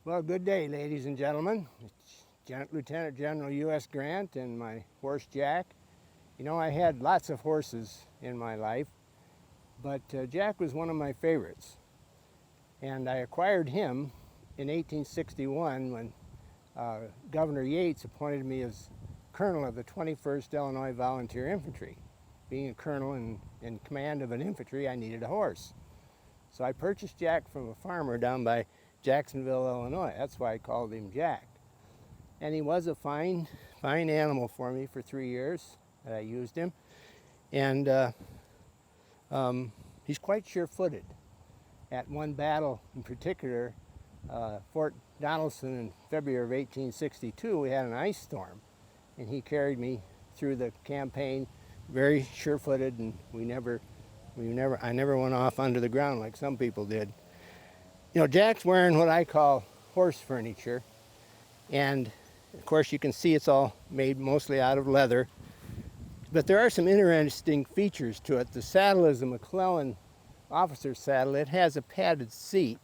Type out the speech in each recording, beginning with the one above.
Well, good day, ladies and gentlemen. It's Lieutenant General U.S. Grant and my horse Jack. You know, I had lots of horses in my life, but Jack was one of my favorites. And I acquired him in 1861 when Governor Yates appointed me as colonel of the 21st Illinois Volunteer Infantry. Being a colonel in command of an infantry, I needed a horse. So I purchased Jack from a farmer down by Jacksonville, Illinois. That's why I called him Jack. And he was a fine animal for me for 3 years that I used him. And he's quite sure-footed. At one battle in particular, Fort Donelson in February of 1862, we had an ice storm. And he carried me through the campaign, very sure-footed, and I never went off under the ground like some people did. You know, Jack's wearing what I call horse furniture, and of course you can see it's all made mostly out of leather, but there are some interesting features to it. The saddle is a McClellan officer's saddle. It has a padded seat,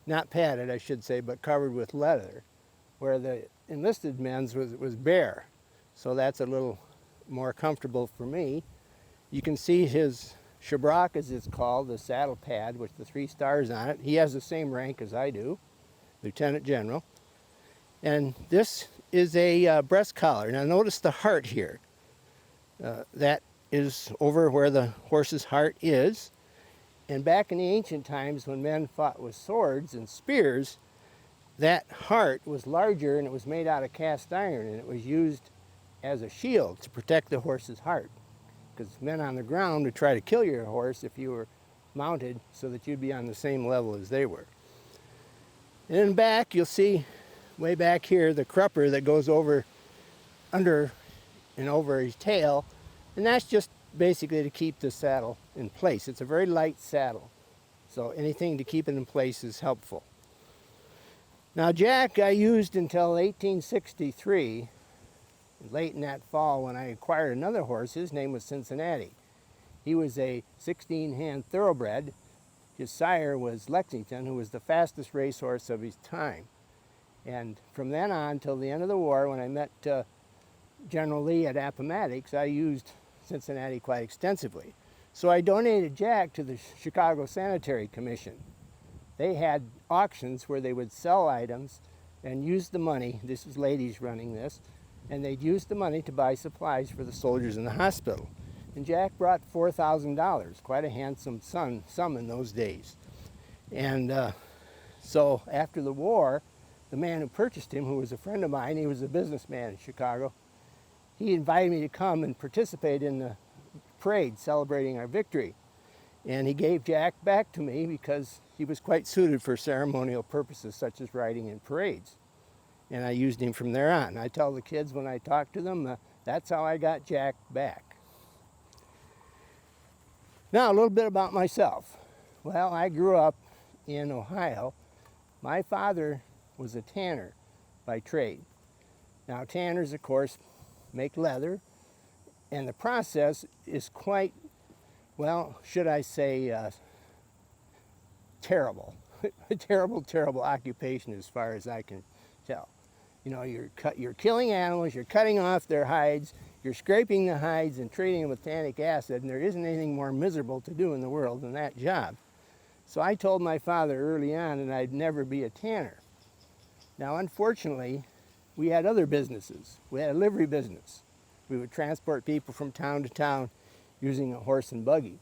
not padded I should say, but covered with leather, where the enlisted men's was bare, so that's a little more comfortable for me. You can see his Shabrak, as it's called, the saddle pad with the 3 stars on it. He has the same rank as I do, Lieutenant General. And this is a breast collar. Now notice the heart here. That is over where the horse's heart is. And back in the ancient times when men fought with swords and spears, that heart was larger and it was made out of cast iron, and it was used as a shield to protect the horse's heart. Because men on the ground would try to kill your horse if you were mounted so that you'd be on the same level as they were. And in back, you'll see way back here the crupper that goes over under and over his tail, and that's just basically to keep the saddle in place. It's a very light saddle, so anything to keep it in place is helpful. Now Jack I used until 1863. Late in that fall when I acquired another horse. His name was Cincinnati. He was a 16-hand thoroughbred. His sire was Lexington, who was the fastest racehorse of his time. And from then on till the end of the war, when I met General Lee at Appomattox, I used Cincinnati quite extensively. So I donated Jack to the Chicago Sanitary Commission. They had auctions where they would sell items and use the money. This is ladies running this. And they'd use the money to buy supplies for the soldiers in the hospital. And Jack brought $4,000, quite a handsome sum in those days. And so after the war, the man who purchased him, who was a friend of mine, he was a businessman in Chicago, he invited me to come and participate in the parade celebrating our victory. And he gave Jack back to me because he was quite suited for ceremonial purposes such as riding in parades. And I used him from there on. I tell the kids when I talk to them, that's how I got Jack back. Now a little bit about myself. Well, I grew up in Ohio. My father was a tanner by trade. Now tanners, of course, make leather, and the process is quite, well, should I say, terrible. A terrible occupation as far as I can tell. You know, you're killing animals, you're cutting off their hides, you're scraping the hides and treating them with tannic acid, and there isn't anything more miserable to do in the world than that job. So I told my father early on that I'd never be a tanner. Now, unfortunately, we had other businesses. We had a livery business. We would transport people from town to town using a horse and buggy.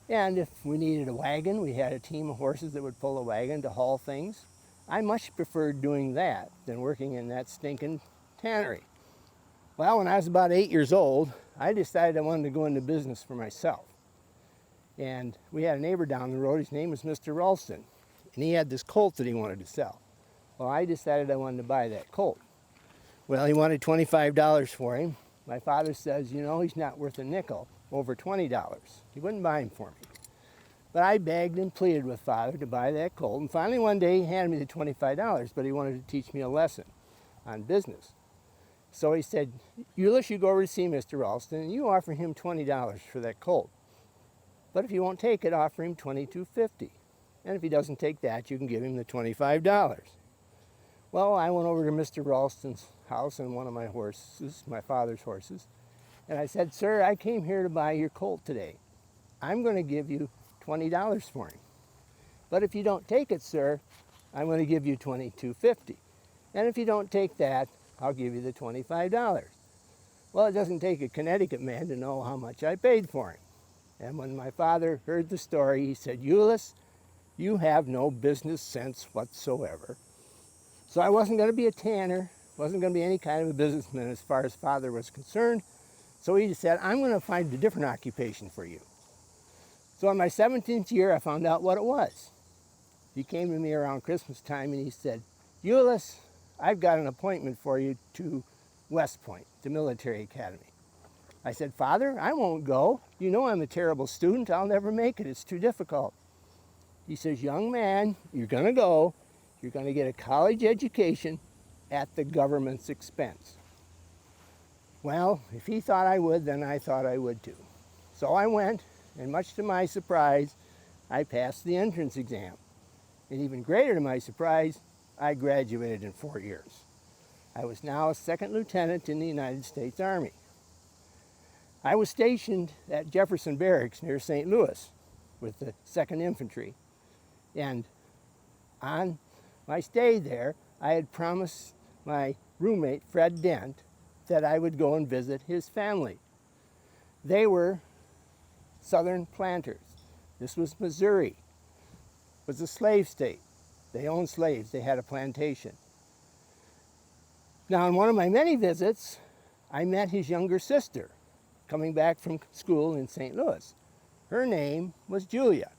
And if we needed a wagon, we had a team of horses that would pull a wagon to haul things. I much preferred doing that than working in that stinking tannery. Well, when I was about 8 years old, I decided I wanted to go into business for myself. And we had a neighbor down the road. His name was Mr. Ralston, and he had this colt that he wanted to sell. Well, I decided I wanted to buy that colt. Well, he wanted $25 for him. My father says, you know, he's not worth a nickel, over $20. He wouldn't buy him for me. But I begged and pleaded with Father to buy that colt, and finally one day he handed me the $25, but he wanted to teach me a lesson on business. So he said, Eula, you go over to see Mr. Ralston, and you offer him $20 for that colt. But if he won't take it, offer him $22.50. And if he doesn't take that, you can give him the $25. Well, I went over to Mr. Ralston's house on one of my horses, my father's horses, and I said, "Sir, I came here to buy your colt today. I'm going to give you $20 for him. But if you don't take it, sir, I'm going to give you $22.50. And if you don't take that, I'll give you the $25. Well, it doesn't take a Connecticut man to know how much I paid for him. And when my father heard the story, he said, "Euless, you have no business sense whatsoever." So I wasn't going to be a tanner, wasn't going to be any kind of a businessman as far as father was concerned. So he said, "I'm going to find a different occupation for you." So in my 17th year, I found out what it was. He came to me around Christmas time and he said, "Euless, I've got an appointment for you to West Point, the military academy." I said, "Father, I won't go. You know I'm a terrible student. I'll never make it. It's too difficult." He says, "Young man, you're going to go. You're going to get a college education at the government's expense." Well, if he thought I would, then I thought I would too. So I went, and much to my surprise, I passed the entrance exam. And even greater to my surprise, I graduated in 4 years. I was now a second lieutenant in the United States Army. I was stationed at Jefferson Barracks near St. Louis with the 2nd Infantry. And on my stay there, I had promised my roommate, Fred Dent, that I would go and visit his family. They were Southern planters. This was Missouri. It was a slave state. They owned slaves. They had a plantation. Now, on one of my many visits, I met his younger sister coming back from school in St. Louis. Her name was Julia.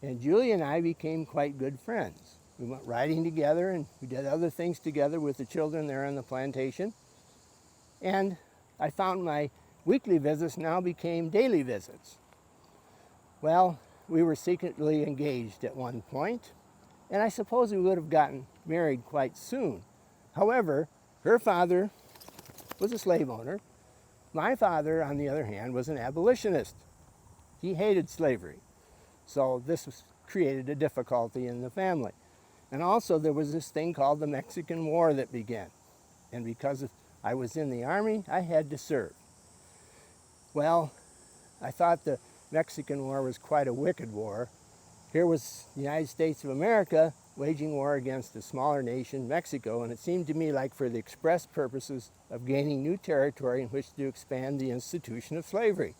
And Julia and I became quite good friends. We went riding together and we did other things together with the children there on the plantation. And I found my weekly visits now became daily visits. Well, we were secretly engaged at one point, and I suppose we would have gotten married quite soon. However, her father was a slave owner. My father, on the other hand, was an abolitionist. He hated slavery. So this created a difficulty in the family. And also there was this thing called the Mexican War that began. And because I was in the Army, I had to serve. Well, I thought the Mexican War was quite a wicked war. Here was the United States of America waging war against a smaller nation, Mexico, and it seemed to me like for the express purposes of gaining new territory in which to expand the institution of slavery.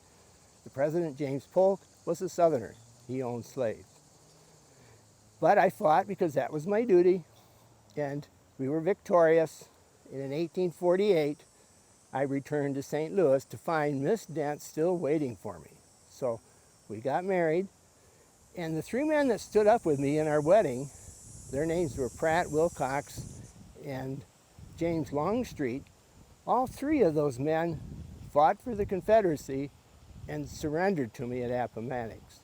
The President, James Polk, was a Southerner. He owned slaves. But I fought because that was my duty, and we were victorious. And in 1848, I returned to St. Louis to find Miss Dent still waiting for me. So we got married, and the 3 men that stood up with me in our wedding, their names were Pratt, Wilcox, and James Longstreet. All 3 of those men fought for the Confederacy and surrendered to me at Appomattox.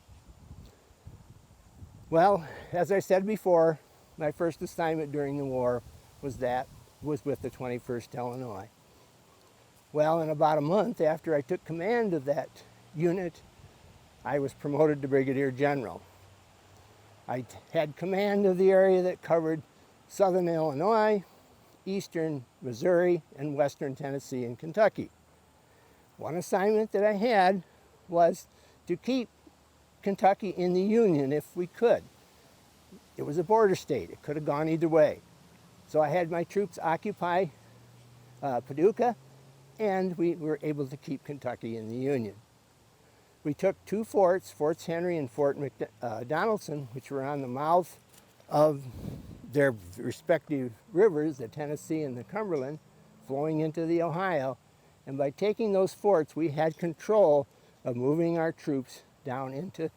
Well, as I said before, my first assignment during the war was with the 21st Illinois. Well, in about a month after I took command of that unit, I was promoted to Brigadier General. I had command of the area that covered southern Illinois, eastern Missouri, and western Tennessee and Kentucky. One assignment that I had was to keep Kentucky in the Union if we could. It was a border state. It could have gone either way. So I had my troops occupy Paducah, and we were able to keep Kentucky in the Union. We took 2 forts, Forts Henry and Fort Donelson, which were on the mouth of their respective rivers, the Tennessee and the Cumberland, flowing into the Ohio. And by taking those forts, we had control of moving our troops down into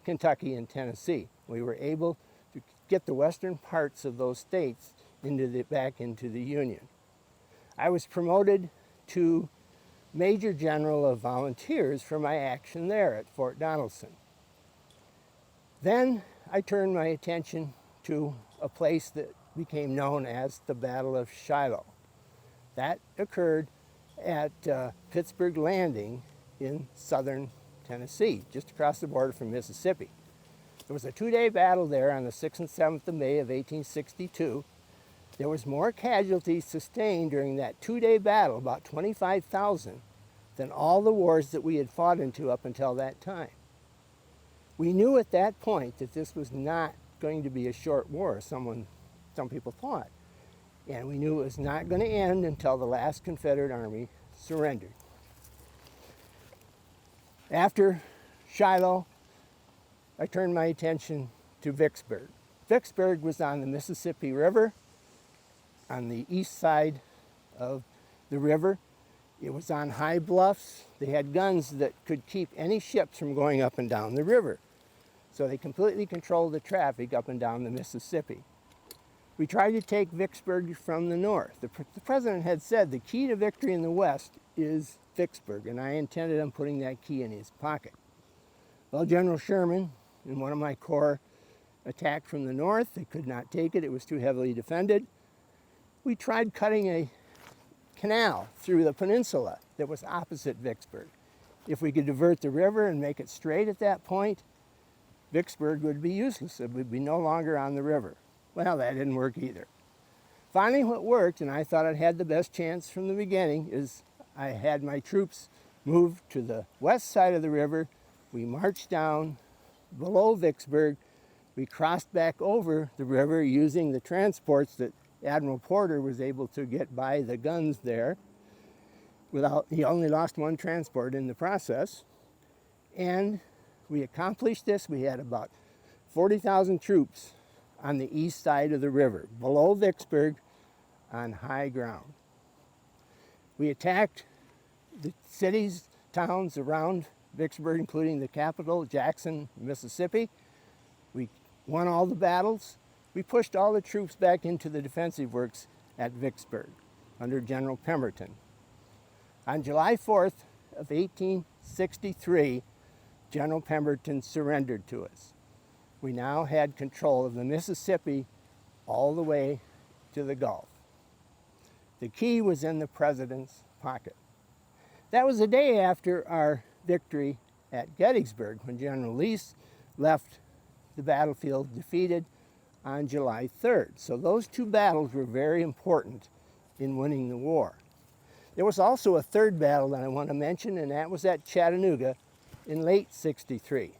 Kentucky and Tennessee. We were able to get the western parts of those states back into the Union. I was promoted to Major General of Volunteers for my action there at Fort Donelson. Then I turned my attention to a place that became known as the Battle of Shiloh. That occurred at Pittsburgh Landing in southern Tennessee, just across the border from Mississippi. There was a 2-day battle there on the 6th and 7th of May of 1862. There was more casualties sustained during that 2-day battle, about 25,000, than all the wars that we had fought into up until that time. We knew at that point that this was not going to be a short war, some people thought. And we knew it was not going to end until the last Confederate Army surrendered. After Shiloh, I turned my attention to Vicksburg. Vicksburg was on the Mississippi River, on the east side of the river. It was on high bluffs. They had guns that could keep any ships from going up and down the river. So they completely controlled the traffic up and down the Mississippi. We tried to take Vicksburg from the north. The president had said the key to victory in the west is Vicksburg, and I intended on putting that key in his pocket. Well, General Sherman and one of my corps attacked from the north. They could not take it. It was too heavily defended. We tried cutting a canal through the peninsula that was opposite Vicksburg. If we could divert the river and make it straight at that point, Vicksburg would be useless. It would be no longer on the river. Well, that didn't work either. Finally, what worked, and I thought it had the best chance from the beginning, is I had my troops move to the west side of the river. We marched down below Vicksburg. We crossed back over the river using the transports that Admiral Porter was able to get by the guns there. He only lost one transport in the process. And we accomplished this. We had about 40,000 troops on the east side of the river, below Vicksburg, on high ground. We attacked the cities, towns around Vicksburg, including the capital, Jackson, Mississippi. We won all the battles. We pushed all the troops back into the defensive works at Vicksburg under General Pemberton. On July 4th of 1863, General Pemberton surrendered to us. We now had control of the Mississippi all the way to the Gulf. The key was in the president's pocket. That was the day after our victory at Gettysburg, when General Lee left the battlefield defeated on July 3rd. So those two battles were very important in winning the war. There was also a third battle that I want to mention, and that was at Chattanooga in late '63.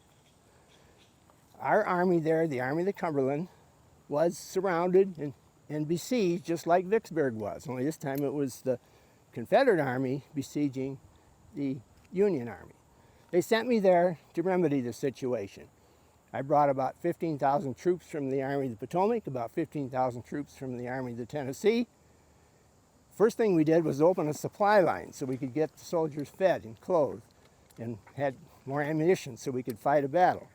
Our army there, the Army of the Cumberland, was surrounded and besieged just like Vicksburg was, only this time it was the Confederate Army besieging the Union Army. They sent me there to remedy the situation. I brought about 15,000 troops from the Army of the Potomac, about 15,000 troops from the Army of the Tennessee. First thing we did was open a supply line so we could get the soldiers fed and clothed and had more ammunition so we could fight a battle.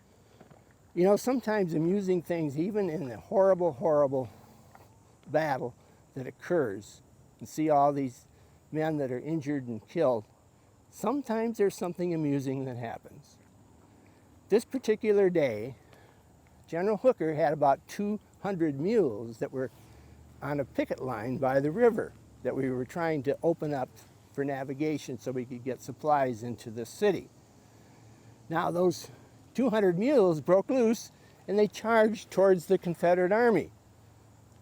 You know, sometimes amusing things, even in the horrible, horrible battle that occurs, and see all these men that are injured and killed, sometimes there's something amusing that happens. This particular day, General Hooker had about 200 mules that were on a picket line by the river that we were trying to open up for navigation so we could get supplies into the city. Now those 200 mules broke loose and they charged towards the Confederate Army.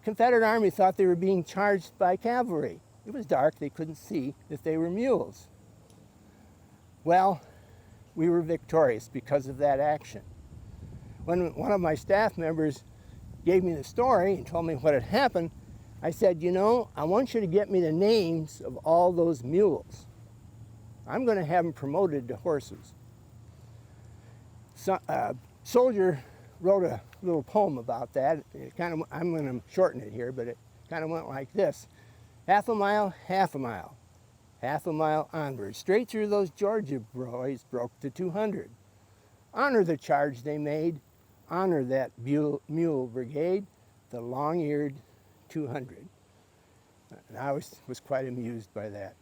The Confederate Army thought they were being charged by cavalry. It was dark, they couldn't see that they were mules. Well, we were victorious because of that action. When one of my staff members gave me the story and told me what had happened, I said, you know, I want you to get me the names of all those mules. I'm going to have them promoted to horses. So, soldier wrote a little poem about that. I'm going to shorten it here, but it kind of went like this. Half a mile, half a mile. Half a mile onward, straight through those Georgia boys broke the 200. Honor the charge they made, honor that mule brigade, the long-eared 200. And I was quite amused by that.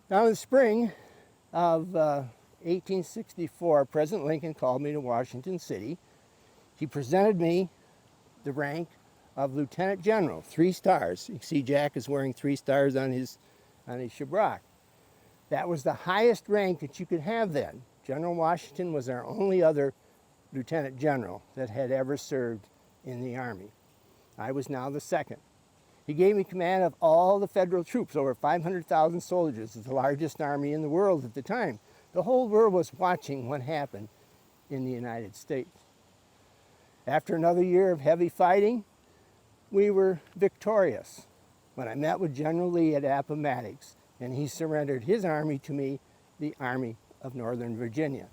Now in the spring of 1864, President Lincoln called me to Washington City. He presented me the rank of Lieutenant General, 3 stars. You can see Jack is wearing 3 stars on his shabrak. That was the highest rank that you could have then. General Washington was our only other lieutenant general that had ever served in the Army. I was now the second. He gave me command of all the federal troops, over 500,000 soldiers, the largest army in the world at the time. The whole world was watching what happened in the United States. After another year of heavy fighting, we were victorious when I met with General Lee at Appomattox, and he surrendered his army to me, the Army of Northern Virginia.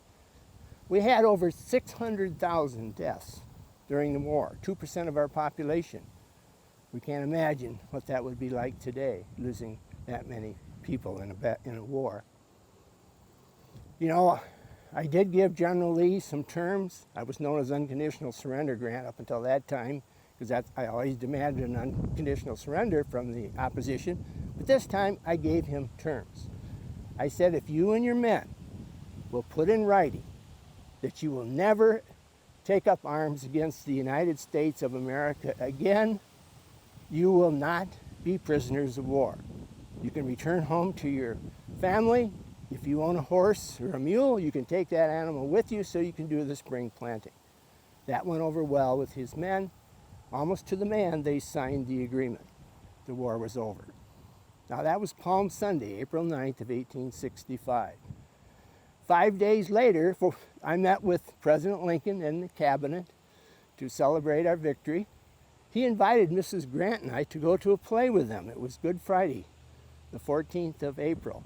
We had over 600,000 deaths during the war, 2% of our population. We can't imagine what that would be like today, losing that many people in a war. You know, I did give General Lee some terms. I was known as unconditional surrender grant up until that time, because I always demanded an unconditional surrender from the opposition. But this time I gave him terms. I said, if you and your men will put in writing that you will never take up arms against the United States of America again, you will not be prisoners of war. You can return home to your family. If you own a horse or a mule, you can take that animal with you so you can do the spring planting. That went over well with his men. Almost to the man, they signed the agreement. The war was over. Now that was Palm Sunday, April 9th of 1865. 5 days later, I met with President Lincoln and the cabinet to celebrate our victory. He invited Mrs. Grant and I to go to a play with them. It was Good Friday, the 14th of April.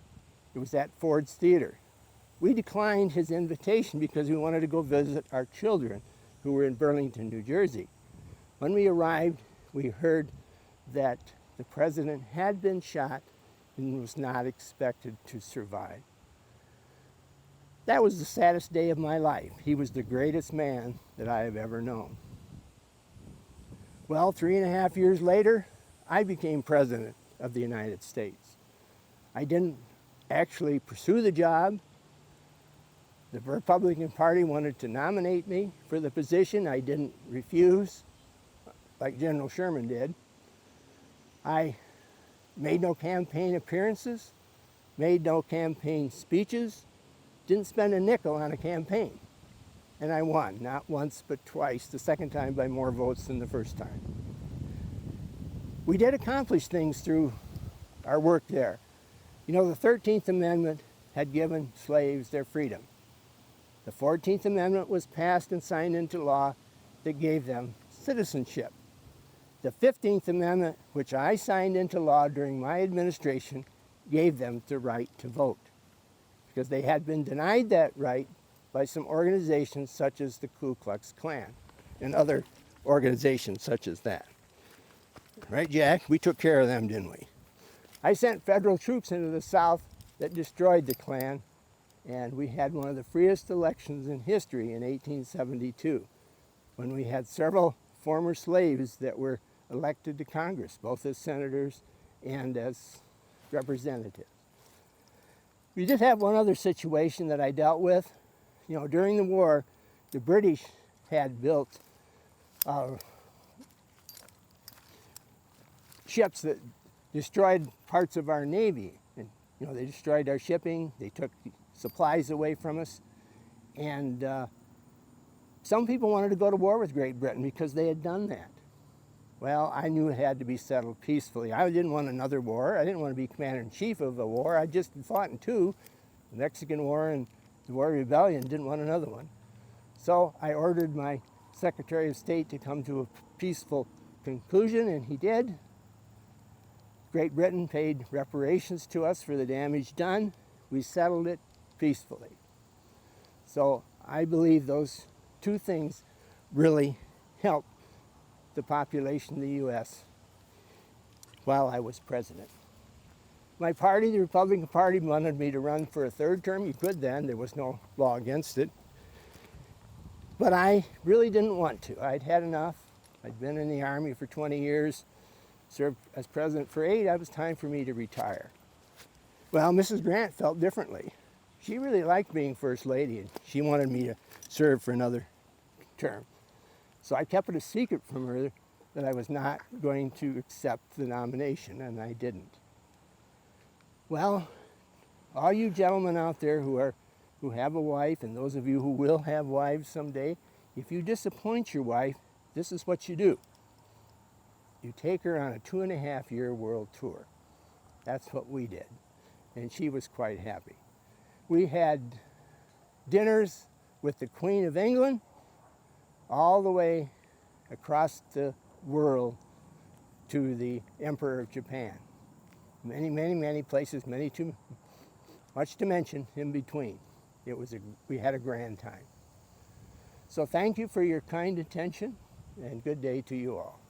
It was at Ford's Theater. We declined his invitation because we wanted to go visit our children who were in Burlington, New Jersey. When we arrived, we heard that the president had been shot and was not expected to survive. That was the saddest day of my life. He was the greatest man that I have ever known. Well, 3.5 years later, I became president of the United States. I didn't actually pursue the job. The Republican Party wanted to nominate me for the position. I didn't refuse, like General Sherman did. I made no campaign appearances, made no campaign speeches, didn't spend a nickel on a campaign. And I won, not once but twice, the second time by more votes than the first time. We did accomplish things through our work there. You know, the 13th Amendment had given slaves their freedom. The 14th Amendment was passed and signed into law that gave them citizenship. The 15th Amendment, which I signed into law during my administration, gave them the right to vote, because they had been denied that right by some organizations such as the Ku Klux Klan and other organizations such as that. Right, Jack? We took care of them, didn't we? I sent federal troops into the South that destroyed the Klan, and we had one of the freest elections in history in 1872, when we had several former slaves that were elected to Congress, both as senators and as representatives. We did have one other situation that I dealt with. You know, during the war, the British had built ships that destroyed parts of our Navy. And, you know, they destroyed our shipping, they took supplies away from us, and some people wanted to go to war with Great Britain because they had done that. Well, I knew it had to be settled peacefully. I didn't want another war. I didn't want to be commander-in-chief of a war. I just fought in two, the Mexican War and the War of Rebellion, didn't want another one. So I ordered my Secretary of State to come to a peaceful conclusion, and he did. Great Britain paid reparations to us for the damage done. We settled it peacefully. So I believe those two things really helped the population of the U.S. while I was president. My party, the Republican Party, wanted me to run for a third term. You could then, there was no law against it. But I really didn't want to. I'd had enough. I'd been in the Army for 20 years, served as president for 8. It was time for me to retire. Well, Mrs. Grant felt differently. She really liked being First Lady, and she wanted me to serve for another term. So I kept it a secret from her that I was not going to accept the nomination, and I didn't. Well, all you gentlemen out there who have a wife, and those of you who will have wives someday, if you disappoint your wife, this is what you do. you take her on a 2.5-year world tour. That's what we did. And she was quite happy. We had dinners with the Queen of England all the way across the world to the Emperor of Japan. Many, many, many places, much to mention in between. We had a grand time. So thank you for your kind attention, and good day to you all.